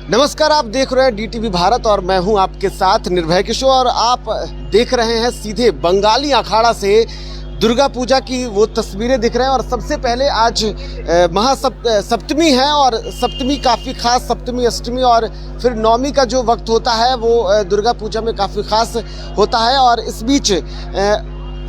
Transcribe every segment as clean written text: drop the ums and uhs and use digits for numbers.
नमस्कार, आप देख रहे हैं डीटीवी भारत और मैं हूं आपके साथ निर्भय किशोर और आप देख रहे हैं सीधे बंगाली अखाड़ा से दुर्गा पूजा की वो तस्वीरें दिख रहे हैं। और सबसे पहले आज महासप्तमी है और सप्तमी काफ़ी खास, सप्तमी अष्टमी और फिर नवमी का जो वक्त होता है वो दुर्गा पूजा में काफ़ी खास होता है। और इस बीच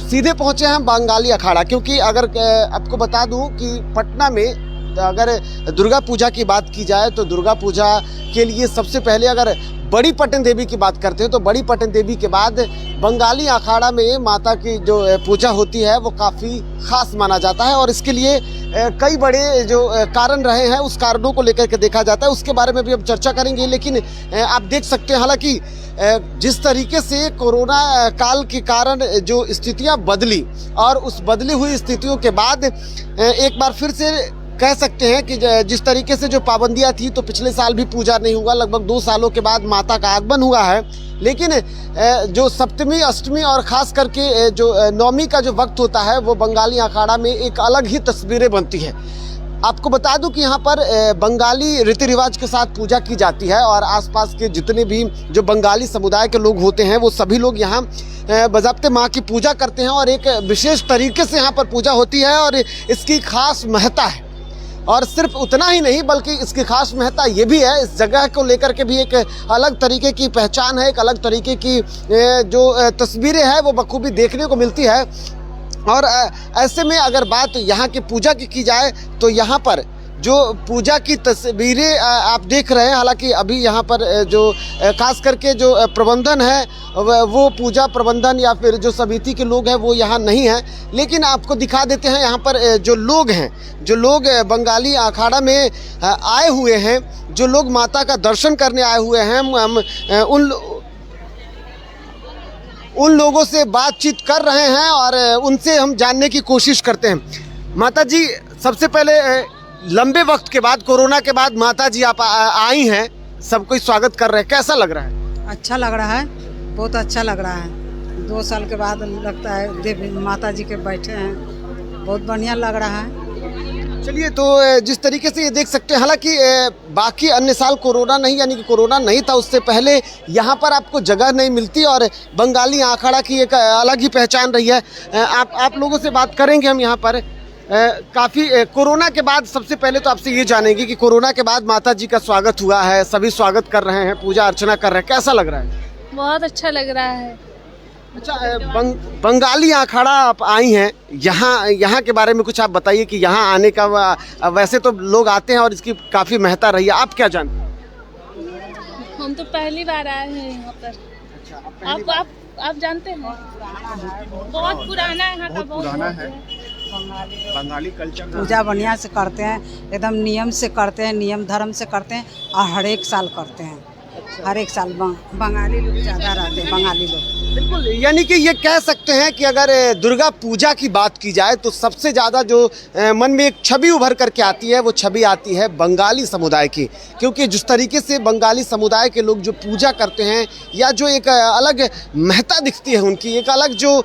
सीधे पहुंचे हैं बंगाली अखाड़ा, क्योंकि अगर आपको बता दूं कि पटना में अगर दुर्गा पूजा की बात की जाए तो दुर्गा पूजा के लिए सबसे पहले अगर बड़ी पटन देवी की बात करते हैं तो बड़ी पटन देवी के बाद बंगाली अखाड़ा में माता की जो पूजा होती है वो काफ़ी खास माना जाता है। और इसके लिए कई बड़े जो कारण रहे हैं उस कारणों को लेकर के देखा जाता है, उसके बारे में भी हम चर्चा करेंगे। लेकिन आप देख सकते हैं हालांकि जिस तरीके से कोरोना काल के कारण जो स्थितियां बदली और उस बदली हुई स्थितियों के बाद एक बार फिर से कह सकते हैं कि जिस तरीके से जो पाबंदियां थी तो पिछले साल भी पूजा नहीं हुआ, लगभग 2 सालों के बाद माता का आगमन हुआ है। लेकिन जो सप्तमी अष्टमी और ख़ास करके जो नवमी का जो वक्त होता है वो बंगाली अखाड़ा में एक अलग ही तस्वीरें बनती है। आपको बता दूं कि यहाँ पर बंगाली रीति रिवाज के साथ पूजा की जाती है और आसपास के जितने भी जो बंगाली समुदाय के लोग होते हैं वो सभी लोग यहाँ बज़ाब्ते माँ की पूजा करते हैं और एक विशेष तरीके से यहाँ पर पूजा होती है और इसकी खास महत्ता है। और सिर्फ उतना ही नहीं बल्कि इसकी खास महत्ता ये भी है, इस जगह को लेकर के भी एक अलग तरीके की पहचान है, एक अलग तरीके की जो तस्वीरें हैं वो बखूबी देखने को मिलती है। और ऐसे में अगर बात यहाँ की पूजा की जाए तो यहाँ पर जो पूजा की तस्वीरें आप देख रहे हैं, हालांकि अभी यहाँ पर जो खास करके जो प्रबंधन है वो पूजा प्रबंधन या फिर जो समिति के लोग हैं वो यहाँ नहीं है। लेकिन आपको दिखा देते हैं यहाँ पर जो लोग हैं, जो लोग बंगाली अखाड़ा में आए हुए हैं, जो लोग माता का दर्शन करने आए हुए हैं, हम उन लोगों से बातचीत कर रहे हैं और उनसे हम जानने की कोशिश करते हैं। माता जी, सबसे पहले लंबे वक्त के बाद, कोरोना के बाद माता जी आप आई हैं, सब कोई स्वागत कर रहे हैं, कैसा लग रहा है? अच्छा लग रहा है, बहुत अच्छा लग रहा है। 2 साल के बाद लगता है देवी माता जी के बैठे हैं, बहुत बढ़िया लग रहा है। चलिए, तो जिस तरीके से ये देख सकते हैं, हालांकि बाकी अन्य साल कोरोना नहीं, यानी कि कोरोना नहीं था उससे पहले यहाँ पर आपको जगह नहीं मिलती और बंगाली अखाड़ा की एक अलग ही पहचान रही है। आप लोगों से बात करेंगे हम यहाँ पर। काफ़ी कोरोना के बाद सबसे पहले तो आपसे ये जानेंगे कि कोरोना के बाद माता जी का स्वागत हुआ है, सभी स्वागत कर रहे हैं, पूजा अर्चना कर रहे हैं, कैसा लग रहा है? बहुत अच्छा लग रहा है। अच्छा, बंगाली अखाड़ा आप आई हैं, यहाँ के बारे में कुछ आप बताइए कि यहाँ आने का वैसे तो लोग आते हैं और इसकी काफ़ी महत्ता रही है, आप क्या जानते हैं? हम तो पहली बार आए हैं यहाँ पर। अच्छा, आप जानते हैं? बहुत पुराना है यहाँ का, बहुत पुराना है। बंगाली कल्चर पूजा बढ़िया से करते हैं, एकदम नियम से करते हैं, नियम धर्म से करते हैं और हर एक साल करते हैं। हर एक साल बंगाली लोग ज़्यादा रहते हैं, बंगाली लोग। बिल्कुल, यानी कि ये कह सकते हैं कि अगर दुर्गा पूजा की बात की जाए तो सबसे ज़्यादा जो मन में एक छवि उभर करके आती है वो छवि आती है बंगाली समुदाय की, क्योंकि जिस तरीके से बंगाली समुदाय के लोग जो पूजा करते हैं या जो एक अलग महत्ता दिखती है उनकी, एक अलग जो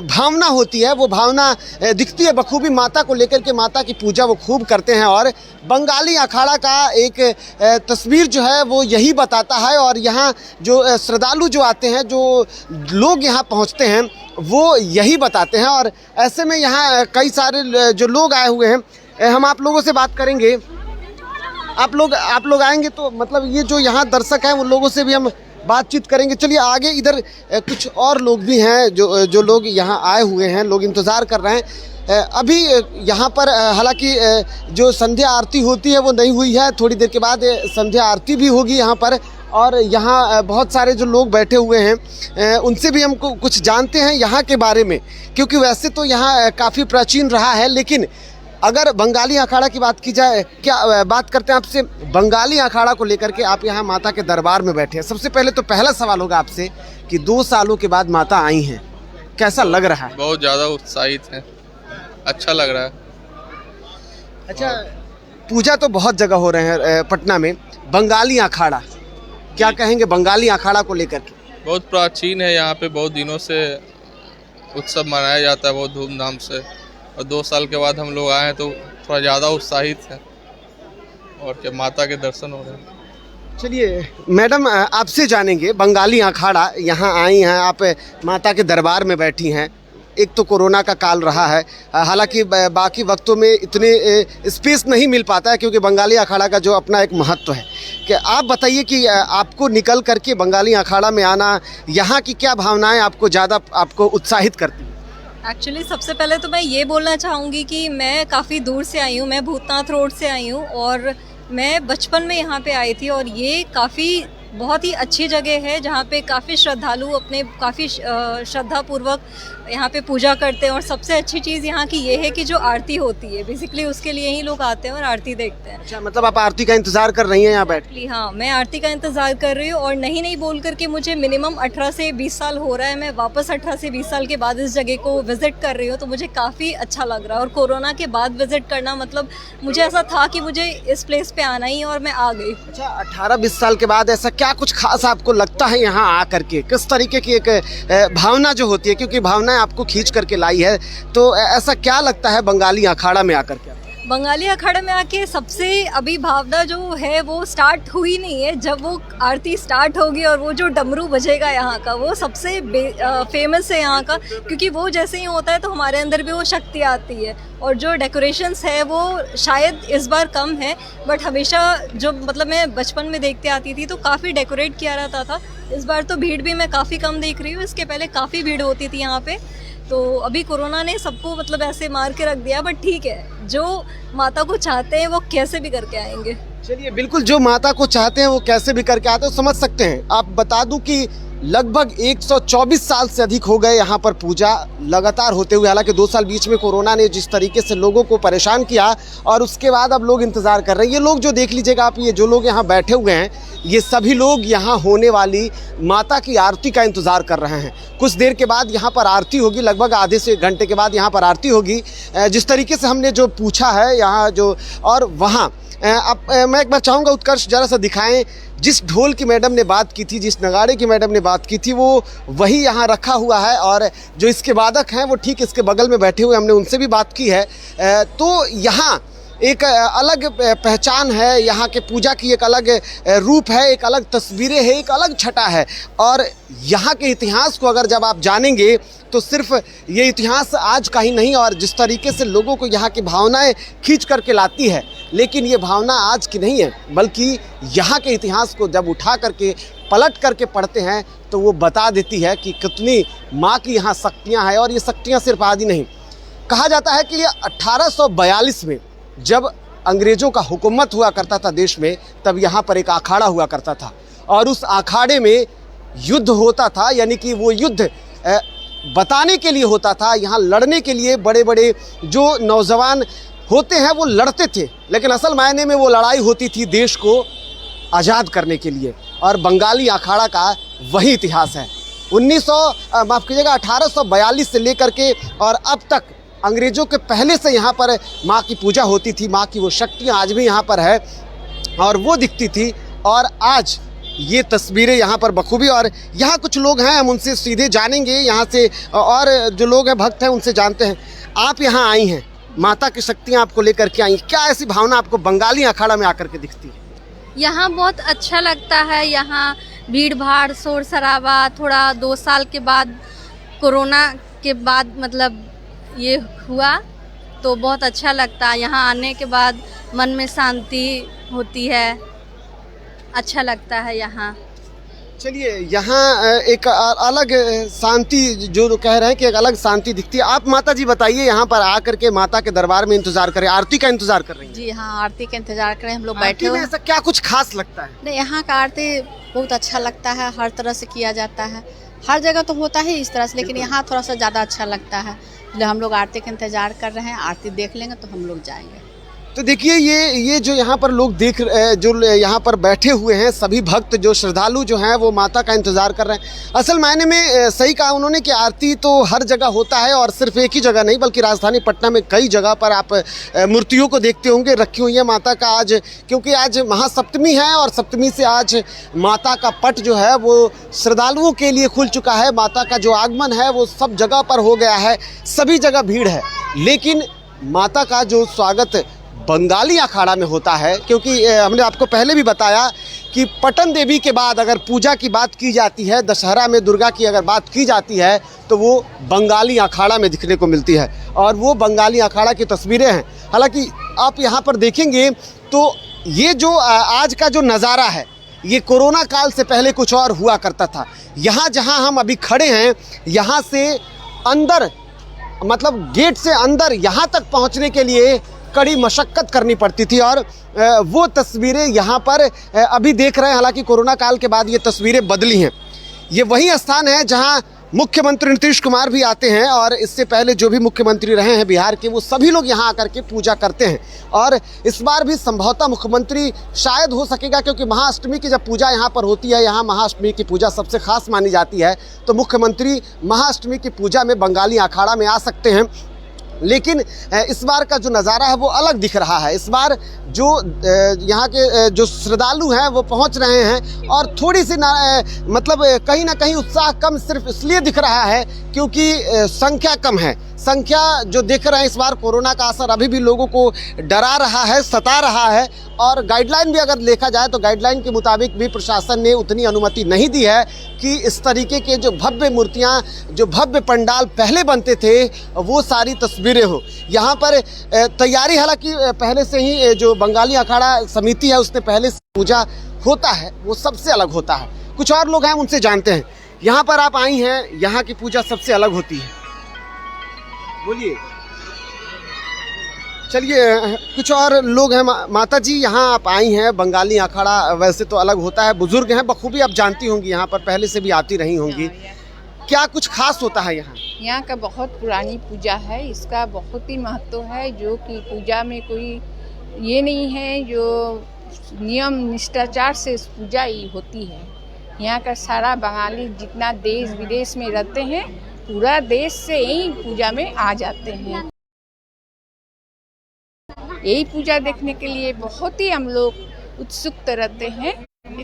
भावना होती है वो भावना दिखती है बखूबी माता को लेकर के, माता की पूजा वो खूब करते हैं। और बंगाली अखाड़ा का एक तस्वीर जो है वो यही बताता है। और यहाँ जो श्रद्धालु जो आते हैं, जो लोग यहाँ पहुँचते हैं वो यही बताते हैं। और ऐसे में यहाँ कई सारे जो लोग आए हुए हैं, हम आप लोगों से बात करेंगे। आप लोग आएंगे तो मतलब ये जो यहाँ दर्शक हैं उन लोगों से भी हम बातचीत करेंगे। चलिए आगे, इधर कुछ और लोग भी हैं जो लोग यहाँ आए हुए हैं, लोग इंतज़ार कर रहे हैं। अभी यहाँ पर हालांकि जो संध्या आरती होती है वो नहीं हुई है, थोड़ी देर के बाद संध्या आरती भी होगी यहाँ पर। और यहाँ बहुत सारे जो लोग बैठे हुए हैं उनसे भी हमको कुछ जानते हैं यहाँ के बारे में, क्योंकि वैसे तो यहाँ काफ़ी प्राचीन रहा है। लेकिन अगर बंगाली अखाड़ा की बात की जाए, क्या बात करते हैं आपसे बंगाली अखाड़ा को लेकर के, आप यहाँ माता के दरबार में बैठे हैं। सबसे पहले तो पहला सवाल होगा आपसे कि 2 सालों के बाद माता आई हैं, कैसा लग रहा है? बहुत ज़्यादा उत्साहित है, अच्छा लग रहा है। अच्छा, पूजा तो बहुत जगह हो रहे हैं पटना में, बंगाली अखाड़ा क्या कहेंगे बंगाली अखाड़ा को लेकर के? बहुत प्राचीन है, यहाँ पे बहुत दिनों से उत्सव मनाया जाता है बहुत धूमधाम से, और 2 साल के बाद हम लोग आए हैं तो थोड़ा ज़्यादा उत्साहित है और क्या माता के दर्शन हो रहे हैं। चलिए मैडम, आपसे जानेंगे, बंगाली अखाड़ा यहाँ आई हैं, आप माता के दरबार में बैठी हैं। एक तो कोरोना का काल रहा है, हालांकि बाकी वक्तों में इतने स्पेस नहीं मिल पाता है क्योंकि बंगाली अखाड़ा का जो अपना एक महत्व है। कि आप बताइए कि आपको निकल करके बंगाली अखाड़ा में आना, यहाँ की क्या भावनाएं आपको ज़्यादा आपको उत्साहित करती हैं? एक्चुअली सबसे पहले तो मैं ये बोलना चाहूँगी कि मैं काफ़ी दूर से आई हूँ, मैं भूतनाथ रोड से आई हूँ और मैं बचपन में यहाँ पे आई थी और ये काफ़ी बहुत ही अच्छी जगह है जहाँ पे काफ़ी श्रद्धालु अपने काफ़ी श्रद्धापूर्वक यहाँ पे पूजा करते हैं। और सबसे अच्छी चीज़ यहाँ की ये है कि जो आरती होती है, बेसिकली उसके लिए ही लोग आते हैं और आरती देखते हैं। अच्छा, मतलब आप आरती का इंतजार कर रही हैं यहाँ बैठ? हाँ, मैं आरती का इंतज़ार कर रही हूँ और नहीं बोल करके मुझे मिनिमम 18 से 20 साल हो रहा है। मैं वापस 18 से 20 साल के बाद इस जगह को विज़िट कर रही हूँ, तो मुझे काफ़ी अच्छा लग रहा है। और कोरोना के बाद विज़िट करना मतलब मुझे ऐसा था कि मुझे इस प्लेस पे आना ही, और मैं आ गई। अच्छा, 18-20 साल के बाद ऐसा क्या कुछ खास आपको लगता है यहाँ आ करके? किस तरीके की एक भावना जो होती है, क्योंकि भावनाएं आपको खींच करके लाई है, तो ऐसा क्या लगता है बंगाली अखाड़ा में आकर के? बंगाली अखाड़ा में आके सबसे अभी भावना जो है वो स्टार्ट हुई नहीं है। जब वो आरती स्टार्ट होगी और वो जो डमरू बजेगा यहाँ का, वो सबसे फेमस है यहाँ का, क्योंकि वो जैसे ही होता है तो हमारे अंदर भी वो शक्ति आती है। और जो डेकोरेशंस है वो शायद इस बार कम है, बट हमेशा जो मतलब मैं बचपन में देखते आती थी तो काफ़ी डेकोरेट किया रहता था। इस बार तो भीड़ भी मैं काफ़ी कम देख रही हूँ, इसके पहले काफ़ी भीड़ होती थी यहाँ पे। तो अभी कोरोना ने सबको मतलब ऐसे मार के रख दिया, बट ठीक है, जो माता को चाहते हैं वो कैसे भी करके आएंगे। चलिए, बिल्कुल, जो माता को चाहते हैं वो कैसे भी करके आते हैं, समझ सकते हैं। आप बता दूं कि लगभग 124 साल से अधिक हो गए यहाँ पर पूजा लगातार होते हुए। हालांकि 2 साल बीच में कोरोना ने जिस तरीके से लोगों को परेशान किया, और उसके बाद अब लोग इंतज़ार कर रहे हैं। ये लोग जो देख लीजिएगा आप, ये जो लोग यहाँ बैठे हुए हैं, ये सभी लोग यहाँ होने वाली माता की आरती का इंतज़ार कर रहे हैं। कुछ देर के बाद यहाँ पर आरती होगी, लगभग आधे से घंटे के बाद यहाँ पर आरती होगी। जिस तरीके से हमने जो पूछा है यहाँ जो, और वहाँ अब मैं एक बार चाहूँगा उत्कर्ष ज़रा सा दिखाएं, जिस ढोल की मैडम ने बात की थी, जिस नगाड़े की मैडम ने बात की थी, वो वही यहाँ रखा हुआ है। और जो इसके वादक हैं वो ठीक इसके बगल में बैठे हुए, हमने उनसे भी बात की है। तो यहाँ एक अलग पहचान है, यहाँ के पूजा की एक अलग रूप है, एक अलग तस्वीरें है, एक अलग छटा है। और यहाँ के इतिहास को अगर जब आप जानेंगे तो सिर्फ ये इतिहास आज का ही नहीं, और जिस तरीके से लोगों को यहाँ की भावनाएं खींच करके लाती है, लेकिन ये भावना आज की नहीं है, बल्कि यहाँ के इतिहास को जब उठा करके पलट करके पढ़ते हैं तो वो बता देती है कि कितनी माँ की यहाँ शक्तियाँ हैं। और ये शक्तियाँ सिर्फ आदि नहीं, कहा जाता है कि ये 1842 में जब अंग्रेज़ों का हुकूमत हुआ करता था देश में, तब यहाँ पर एक अखाड़ा हुआ करता था, और उस अखाड़े में युद्ध होता था। यानी कि वो युद्ध बताने के लिए होता था, यहाँ लड़ने के लिए बड़े बड़े जो नौजवान होते हैं वो लड़ते थे, लेकिन असल मायने में वो लड़ाई होती थी देश को आज़ाद करने के लिए। और बंगाली अखाड़ा का वही इतिहास है। 1842 से लेकर के और अब तक, अंग्रेज़ों के पहले से यहाँ पर माँ की पूजा होती थी। माँ की वो शक्तियाँ आज भी यहाँ पर है और वो दिखती थी। और आज ये तस्वीरें यहाँ पर बखूबी, और यहाँ कुछ लोग हैं, हम उनसे सीधे जानेंगे यहाँ से, और जो लोग हैं भक्त हैं उनसे जानते हैं। आप यहाँ आई हैं, माता की शक्तियाँ आपको लेकर के आई, क्या ऐसी भावना आपको बंगाली अखाड़ा में आकर के दिखती है? यहाँ बहुत अच्छा लगता है। यहाँ भीड़ भाड़, शोर शराबा, थोड़ा 2 साल के बाद कोरोना के बाद मतलब ये हुआ, तो बहुत अच्छा लगता है। यहाँ आने के बाद मन में शांति होती है, अच्छा लगता है यहाँ। चलिए, यहाँ एक अलग शांति, जो कह रहे हैं कि एक अलग शांति दिखती है। आप माता जी बताइए, यहाँ पर आकर के माता के दरबार में इंतजार करें, आरती का इंतजार कर रही हैं? जी हाँ, आरती का इंतजार करें, हम लोग बैठे हुए। ऐसा क्या कुछ खास लगता है? नहीं, यहाँ का आरती बहुत अच्छा लगता है, हर तरह से किया जाता है। हर जगह तो होता है इस तरह से, लेकिन यहाँ थोड़ा सा ज़्यादा अच्छा लगता है। इसलिए हम लोग आरती का इंतजार कर रहे हैं, आरती देख लेंगे तो हम लोग जाएंगे। तो देखिए, ये जो यहाँ पर लोग जो यहाँ पर बैठे हुए हैं, सभी भक्त जो श्रद्धालु जो हैं वो माता का इंतज़ार कर रहे हैं। असल मायने में सही कहा उन्होंने कि आरती तो हर जगह होता है, और सिर्फ एक ही जगह नहीं बल्कि राजधानी पटना में कई जगह पर आप मूर्तियों को देखते होंगे रखी हुई है माता का। आज क्योंकि आज महासप्तमी है, और सप्तमी से आज माता का पट जो है वो श्रद्धालुओं के लिए खुल चुका है। माता का जो आगमन है वो सब जगह पर हो गया है, सभी जगह भीड़ है। लेकिन माता का जो स्वागत बंगाली अखाड़ा में होता है, क्योंकि हमने आपको पहले भी बताया कि पटन देवी के बाद अगर पूजा की बात की जाती है, दशहरा में दुर्गा की अगर बात की जाती है, तो वो बंगाली अखाड़ा में दिखने को मिलती है। और वो बंगाली अखाड़ा की तस्वीरें हैं। हालांकि आप यहाँ पर देखेंगे तो ये जो आज का जो नज़ारा है, ये कोरोना काल से पहले कुछ और हुआ करता था। यहाँ जहाँ हम अभी खड़े हैं, यहाँ से अंदर, मतलब गेट से अंदर यहाँ तक पहुँचने के लिए कड़ी मशक्क़त करनी पड़ती थी। और वो तस्वीरें यहाँ पर अभी देख रहे हैं। हालांकि कोरोना काल के बाद ये तस्वीरें बदली हैं। ये वही स्थान है जहाँ मुख्यमंत्री नीतीश कुमार भी आते हैं, और इससे पहले जो भी मुख्यमंत्री रहे हैं बिहार के, वो सभी लोग यहाँ आकर के पूजा करते हैं। और इस बार भी संभवतः मुख्यमंत्री शायद हो सकेगा, क्योंकि महाअष्टमी की जब पूजा यहाँ पर होती है, यहाँ महाअष्टमी की पूजा सबसे खास मानी जाती है, तो मुख्यमंत्री महाअष्टमी की पूजा में बंगाली अखाड़ा में आ सकते हैं। लेकिन इस बार का जो नज़ारा है वो अलग दिख रहा है। इस बार जो यहाँ के जो श्रद्धालु हैं वो पहुँच रहे हैं, और थोड़ी सी मतलब कहीं ना कहीं उत्साह कम सिर्फ इसलिए दिख रहा है क्योंकि संख्या कम है। संख्या जो देख रहे हैं, इस बार कोरोना का असर अभी भी लोगों को डरा रहा है, सता रहा है। और गाइडलाइन भी अगर देखा जाए तो गाइडलाइन के मुताबिक भी प्रशासन ने उतनी अनुमति नहीं दी है कि इस तरीके के जो भव्य मूर्तियाँ, जो भव्य पंडाल पहले बनते थे, वो सारी तस्वीरें हो। यहाँ पर तैयारी हालांकि पहले से ही जो बंगाली अखाड़ा समिति है उसने पहले से पूजा होता है, वो सबसे अलग होता है। कुछ और लोग हैं, उनसे जानते हैं। यहाँ पर आप आई हैं, यहाँ की पूजा सबसे अलग होती है, बोलिए। चलिए, कुछ और लोग हैं। माता जी, यहाँ आप आई हैं, बंगाली अखाड़ा वैसे तो अलग होता है, बुजुर्ग हैं, बखूबी आप जानती होंगी, यहाँ पर पहले से भी आती रही होंगी। क्या कुछ खास होता है यहाँ? यहाँ का बहुत पुरानी पूजा है, इसका बहुत ही महत्व है। जो कि पूजा में कोई ये नहीं है, जो नियम निष्ठाचार से पूजा ही होती है। यहाँ का सारा बंगाली जितना देश विदेश में रहते हैं, पूरा देश से ही पूजा में आ जाते हैं। यही पूजा देखने के लिए बहुत ही हम लोग उत्सुक रहते हैं,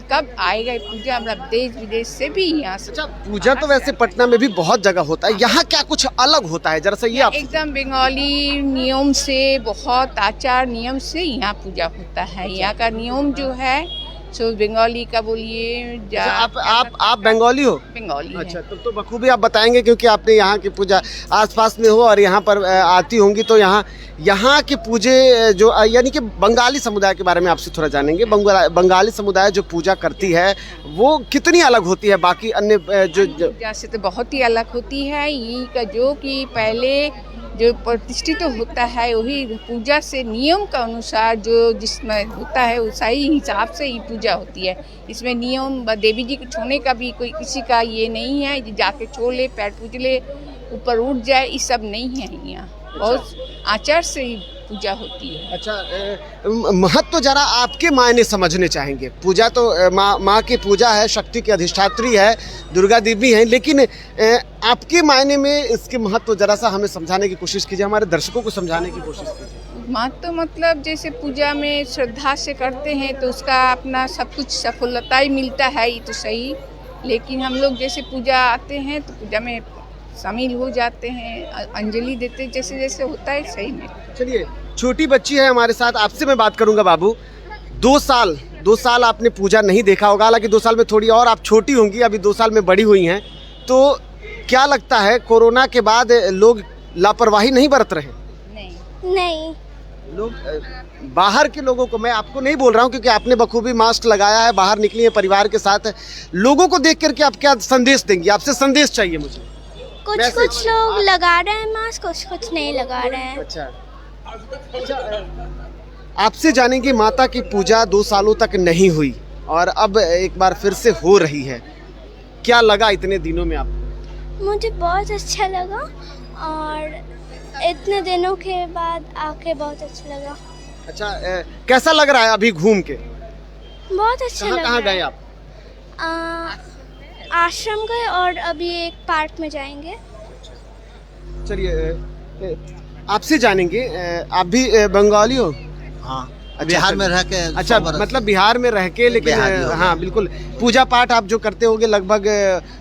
कब आएगा पूजा। मतलब देश विदेश से भी यहाँ से। अच्छा, पूजा तो वैसे पटना में भी बहुत जगह होता है, यहाँ क्या कुछ अलग होता है, जरा सा ये आप। एकदम बंगाली नियम से, बहुत आचार नियम से यहाँ पूजा होता है। यहाँ का नियम जो है सो बंगाली का बोलिए। आप बंगाली हो? बंगाली। अच्छा, तो बखूबी आप बताएंगे, क्योंकि आपने यहाँ की पूजा आसपास में हो और यहाँ पर आती होंगी, तो यहाँ की पूजे जो यानी कि बंगाली समुदाय के बारे में आपसे थोड़ा जानेंगे। बंगाली समुदाय जो पूजा करती है वो कितनी अलग होती है बाकी अन्य जो पूजा से? तो बहुत ही अलग होती है। ये का जो कि पहले जो प्रतिष्ठित होता है, वही पूजा से नियम का अनुसार जो जिसमें होता है उस ही हिसाब से ही पूजा होती है। इसमें नियम देवी जी को छूने का भी कोई किसी का ये नहीं है, जाके छू ले, पैर पूज ले, ऊपर उठ जाए, ये सब नहीं है। यहाँ बहुत आचार से ही पूजा होती है। अच्छा, महत्व तो जरा आपके मायने समझने चाहेंगे। पूजा तो माँ की पूजा है, शक्ति की अधिष्ठात्री है, दुर्गा देवी हैं, लेकिन आपके मायने में इसके महत्व जरा सा हमें समझाने की कोशिश कीजिए, हमारे दर्शकों को समझाने की कोशिश कीजिए। महत्व मतलब जैसे पूजा में श्रद्धा से करते हैं तो उसका अपना सब कुछ सफलता ही मिलता है, ये तो सही। लेकिन हम लोग जैसे पूजा आते हैं तो पूजा में शामिल हो जाते हैं, अंजलि देते, जैसे जैसे होता है सही में। चलिए, छोटी बच्ची है हमारे साथ, आपसे मैं बात करूंगा। बाबू, 2 साल आपने पूजा नहीं देखा होगा, हालांकि 2 साल में थोड़ी और आप छोटी होंगी, अभी 2 साल में बड़ी हुई हैं, तो क्या लगता है कोरोना के बाद लोग लापरवाही नहीं बरत रहे? नहीं। लोग बाहर के लोगों को, मैं आपको नहीं बोल रहा हूँ क्योंकि आपने बखूबी मास्क लगाया है, बाहर निकली है परिवार के साथ, लोगों को देख करके आप क्या संदेश देंगे? आपसे संदेश चाहिए मुझे। कुछ लोग लगा रहे हैं मास्क, कुछ नहीं लगा रहे हैं। अच्छा, आपसे जानेंगे, माता की पूजा 2 सालों तक नहीं हुई और अब एक बार फिर से हो रही है, क्या लगा इतने दिनों में आपको? मुझे बहुत अच्छा लगा और इतने दिनों के बाद आके बहुत अच्छा लगा। अच्छा, कैसा लग रहा है अभी घूम के? बहुत अच्छा लगा। कहाँ गए आप? आश्रम गए और अभी एक पार्क में जाएंगे। चलिए, आपसे जानेंगे, आप भी बंगाली हो? हाँ, अच्छा, बिहार में रह के। अच्छा, मतलब बिहार में रह के, लेकिन हाँ बिल्कुल। पूजा पाठ आप जो करते होगे लगभग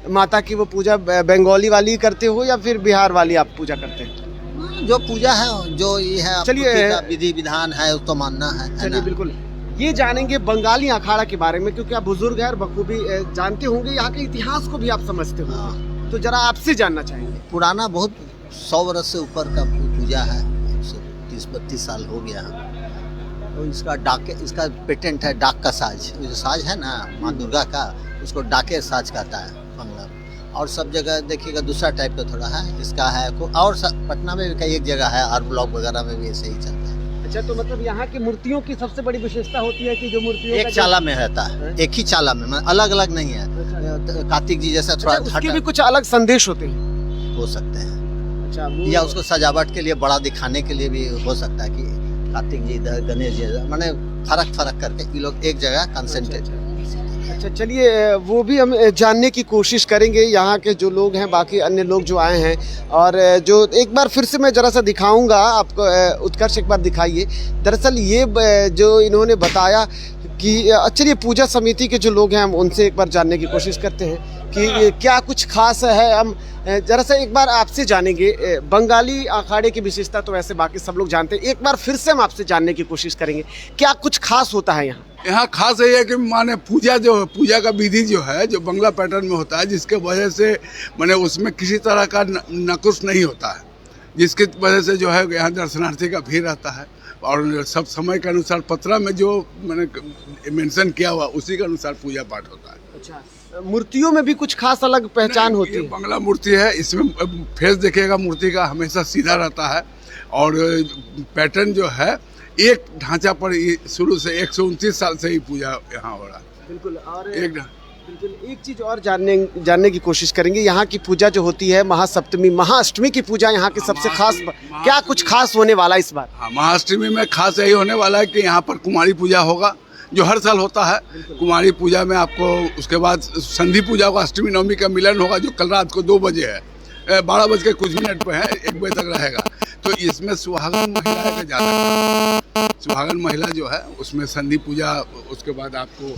माता की, वो पूजा बंगाली वाली करते हो या फिर बिहार वाली आप पूजा करते हैं? जो पूजा है, जो ये है, चलिए, विधि विधान है उसको मानना है। चलिए, बिल्कुल। ये जानेंगे बंगाली अखाड़ा के बारे में, क्योंकि आप बुजुर्ग हैं और बखूबी जानते होंगे, यहाँ के इतिहास को भी आप समझते हो। तो जरा आपसे जानना चाहेंगे। पुराना बहुत 100 वर्ष से ऊपर का पूजा है, 130-32 साल हो गया है। तो इसका पेटेंट है डाक का साज। जो साज है ना माँ दुर्गा का, उसको डाके साज कहता है बंगला। और सब जगह देखिएगा दूसरा टाइप का थोड़ा है, इसका है और पटना में भी एक जगह है, आर ब्लॉक वगैरह में भी ऐसे ही चलता है। अच्छा, तो मतलब यहाँ की मूर्तियों की सबसे बड़ी विशेषता होती है कि जो मूर्तियों एक चाला में रहता है, एक ही चाला में, अलग अलग नहीं है। कार्तिक जी जैसा थोड़ा उसके भी कुछ अलग संदेश होते हैं, हो सकते हैं। अच्छा, या उसको सजावट के लिए बड़ा दिखाने के लिए भी हो सकता है कि कार्तिक जी इधर, गणेश जी इधर, माने फर्क करके ये लोग एक जगह कंसंट्रेट। अच्छा, चलिए वो भी हम जानने की कोशिश करेंगे, यहाँ के जो लोग हैं, बाकी अन्य लोग जो आए हैं। और जो एक बार फिर से मैं ज़रा सा दिखाऊंगा आपको, उत्कर्ष एक बार दिखाइए। दरअसल ये जो इन्होंने बताया कि चलिए पूजा समिति के जो लोग हैं हम उनसे एक बार जानने की कोशिश करते हैं कि क्या कुछ खास है। हम जरा सा एक बार आपसे जानेंगे। बंगाली अखाड़े की विशेषता तो वैसे बाकी सब लोग जानते हैं, एक बार फिर से हम आपसे जानने की कोशिश करेंगे क्या कुछ खास होता है यहाँ। यहाँ खास ये है कि माने पूजा का विधि जो है, जो बंगला पैटर्न में होता है, जिसके वजह से माने उसमें किसी तरह का नकुश नहीं होता है, जिसकी वजह से जो है यहाँ दर्शनार्थी का भीड़ रहता है। और सब समय के अनुसार पत्रा में जो मैंने मेंशन किया हुआ उसी के अनुसार पूजा पाठ होता है। अच्छा, मूर्तियों में भी कुछ खास अलग पहचान होती है? बंगला मूर्ति है, इसमें फेस देखिएगा मूर्ति का हमेशा सीधा रहता है। और पैटर्न जो है एक ढांचा पर शुरू से 129 साल से ही पूजा यहाँ हो रहा है। बिल्कुल। और एक चीज और जानने की कोशिश करेंगे। यहाँ की पूजा जो होती है महासप्तमी, महाअष्टमी की पूजा यहाँ की सबसे खास, क्या कुछ खास होने वाला इस बार? हाँ, महाअष्टमी में खास यही होने वाला है कि यहाँ पर कुमारी पूजा होगा, जो हर साल होता है। कुमारी पूजा में आपको उसके बाद संधि पूजा होगा, अष्टमी नवमी का मिलन होगा, जो कल रात को 2 बजे है, 12 बज के कुछ मिनट पे है, 1 बजे तक रहेगा। तो इसमें सुहागन महिला का ज़्यादा, सुहागन महिला जो है उसमें संधि पूजा, उसके बाद आपको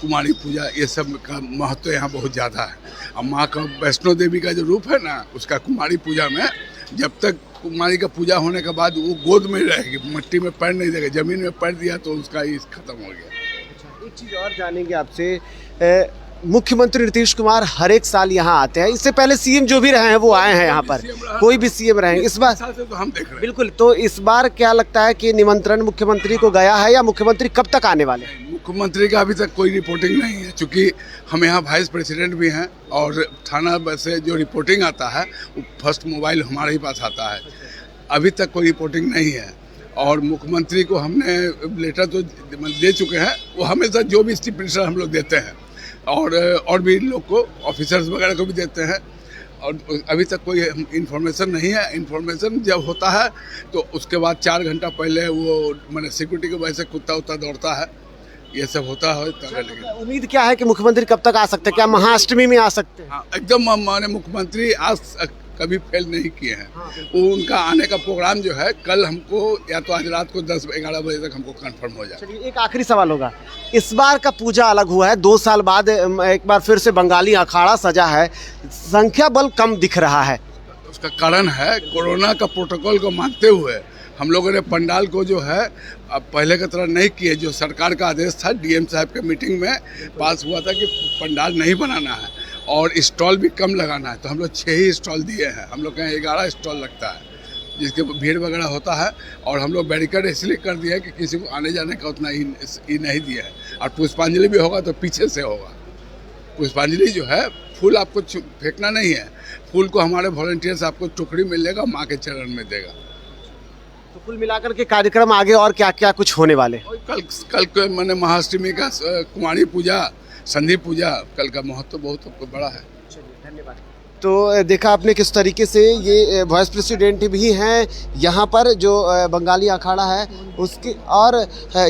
कुमारी पूजा, ये सब का महत्व यहाँ बहुत ज़्यादा है। अब माँ का वैष्णो देवी का जो रूप है ना, उसका कुमारी पूजा में जब तक कुमारी का पूजा होने के बाद वो गोद में रहेगी, मिट्टी में पैर नहीं देगा, जमीन में पैर दिया तो उसका ही खत्म हो गया। अच्छा, एक चीज़ और जानेंगे आपसे। मुख्यमंत्री नीतीश कुमार हर एक साल यहाँ आते हैं, इससे पहले सीएम जो भी रहे हैं वो आए हैं यहाँ पर, कोई भी सीएम रहे हैं इस बार तो हम देख रहे हैं। बिल्कुल। तो इस बार क्या लगता है कि निमंत्रण मुख्यमंत्री को गया है या मुख्यमंत्री कब तक आने वाले हैं? मुख्यमंत्री का अभी तक कोई रिपोर्टिंग नहीं है, क्योंकि हम यहाँ वाइस प्रेसिडेंट भी हैं और थाना से जो रिपोर्टिंग आता है वो फर्स्ट मोबाइल हमारे ही पास आता है। अभी तक कोई रिपोर्टिंग नहीं है। और मुख्यमंत्री को हमने लेटर तो दे चुके हैं, वो हमेशा जो भी स्टिपुलेशन हम लोग देते हैं और भी लोग को, ऑफिसर्स वगैरह को भी देते हैं। और अभी तक कोई इन्फॉर्मेशन नहीं है। इन्फॉर्मेशन जब होता है तो उसके बाद 4 घंटा पहले वो मैंने सिक्योरिटी की वजह से कुत्ता दौड़ता है, ये सब होता है। लेकिन उम्मीद क्या है कि मुख्यमंत्री कब तक आ सकते हैं? क्या महाअष्टमी में आ सकते हैं? हाँ, एकदम माने मुख्यमंत्री आज कभी फेल नहीं किए हैं। वो उनका आने का प्रोग्राम जो है कल हमको या तो आज रात को 10-11 बजे तक हमको कंफर्म हो जाए। चलिए, एक आखिरी सवाल होगा। इस बार का पूजा अलग हुआ है, 2 साल बाद एक बार फिर से बंगाली अखाड़ा सजा है, संख्या बल कम दिख रहा है। उसका कारण है कोरोना का प्रोटोकॉल को मानते हुए हम लोगों ने पंडाल को जो है अब पहले की तरह नहीं किए। जो सरकार का आदेश था, डीएम साहब के मीटिंग में पास हुआ था कि पंडाल नहीं बनाना है और स्टॉल भी कम लगाना है, तो हम लोग 6 ही स्टॉल दिए हैं। हम लोग के यहाँ 11 स्टॉल लगता है, जिसके भीड़ वगैरह होता है। और हम लोग बैरिकेड इसलिए कर दिया है कि किसी को आने जाने का उतना ही नहीं दिया है। और पुष्पांजलि भी होगा तो पीछे से होगा। पुष्पांजलि जो है, फूल आपको फेंकना नहीं है, फूल को हमारे वॉलंटियर्स आपको टुकड़ी में लेगा, माँ के चरण में देगा। तो कुल मिलाकर के कार्यक्रम आगे और क्या क्या कुछ होने वाले? कल मैंने महाअष्टमी का कुमारी पूजा, संधि पूजा, कल का महत्व बहुत बड़ा है। धन्यवाद। तो देखा आपने किस तरीके से ये वाइस प्रेसिडेंट भी हैं यहाँ पर जो बंगाली अखाड़ा है उसकी, और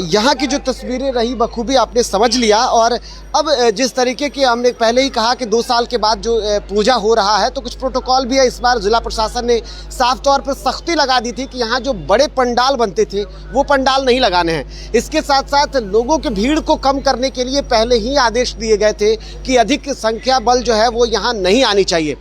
यहाँ की जो तस्वीरें रही बखूबी आपने समझ लिया। और अब जिस तरीके की हमने पहले ही कहा कि 2 साल के बाद जो पूजा हो रहा है तो कुछ प्रोटोकॉल भी है। इस बार जिला प्रशासन ने साफ तौर पर सख्ती लगा दी थी कि यहाँ जो बड़े पंडाल बनते थे वो पंडाल नहीं लगाने हैं। इसके साथ साथ लोगों की भीड़ को कम करने के लिए पहले ही आदेश दिए गए थे कि अधिक संख्या बल जो है वो यहाँ नहीं आनी चाहिए।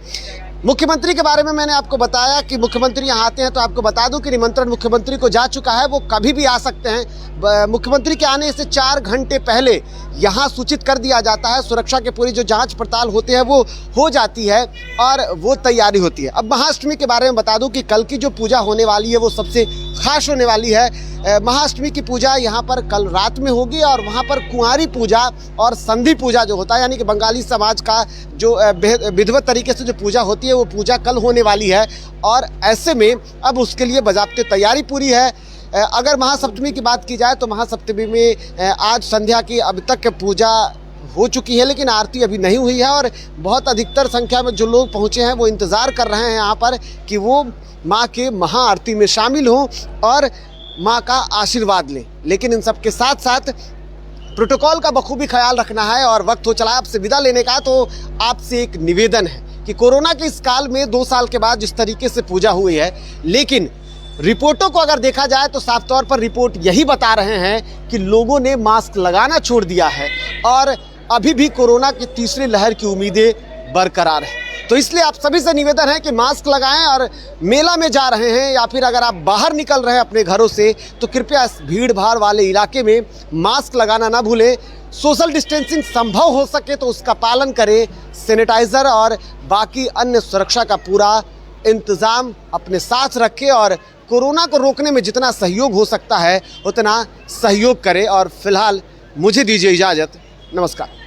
मुख्यमंत्री के बारे में मैंने आपको बताया कि मुख्यमंत्री यहाँ आते हैं, तो आपको बता दूं कि निमंत्रण मुख्यमंत्री को जा चुका है, वो कभी भी आ सकते हैं। मुख्यमंत्री के आने से 4 घंटे पहले यहाँ सूचित कर दिया जाता है, सुरक्षा के पूरी जो जांच पड़ताल होते हैं वो हो जाती है और वो तैयारी होती है। अब महाअष्टमी के बारे में बता दूं कि कल की जो पूजा होने वाली है वो सबसे खास होने वाली है। महाअष्टमी की पूजा यहाँ पर कल रात में होगी और वहाँ पर कुंवारी पूजा और संधि पूजा जो होता है, यानी कि बंगाली समाज का जो विधिवत तरीके से जो पूजा होती है वो पूजा कल होने वाली है। और ऐसे में अब उसके लिए बाज़ाब्ते तैयारी पूरी है। अगर महासप्तमी की बात की जाए तो महासप्तमी में आज संध्या की अब तक पूजा हो चुकी है, लेकिन आरती अभी नहीं हुई है और बहुत अधिकतर संख्या में जो लोग पहुँचे हैं वो इंतज़ार कर रहे हैं यहाँ पर कि वो माँ के महाआरती में शामिल हों और माँ का आशीर्वाद लें। लेकिन इन सब के साथ साथ प्रोटोकॉल का बखूबी ख्याल रखना है। और वक्त हो चला आपसे विदा लेने का, तो आपसे एक निवेदन है कि कोरोना के इस काल में 2 साल के बाद जिस तरीके से पूजा हुई है, लेकिन रिपोर्टों को अगर देखा जाए तो साफ तौर पर रिपोर्ट यही बता रहे हैं कि लोगों ने मास्क लगाना छोड़ दिया है और अभी भी कोरोना की तीसरी लहर की उम्मीदें बरकरार है। तो इसलिए आप सभी से निवेदन है कि मास्क लगाएं और मेला में जा रहे हैं या फिर अगर आप बाहर निकल रहे हैं अपने घरों से तो कृपया इस भीड़ भाड़ वाले इलाके में मास्क लगाना ना भूलें। सोशल डिस्टेंसिंग संभव हो सके तो उसका पालन करें। सैनिटाइज़र और बाकी अन्य सुरक्षा का पूरा इंतज़ाम अपने साथ रखें और कोरोना को रोकने में जितना सहयोग हो सकता है उतना सहयोग करें। और फिलहाल मुझे दीजिए इजाज़त। नमस्कार।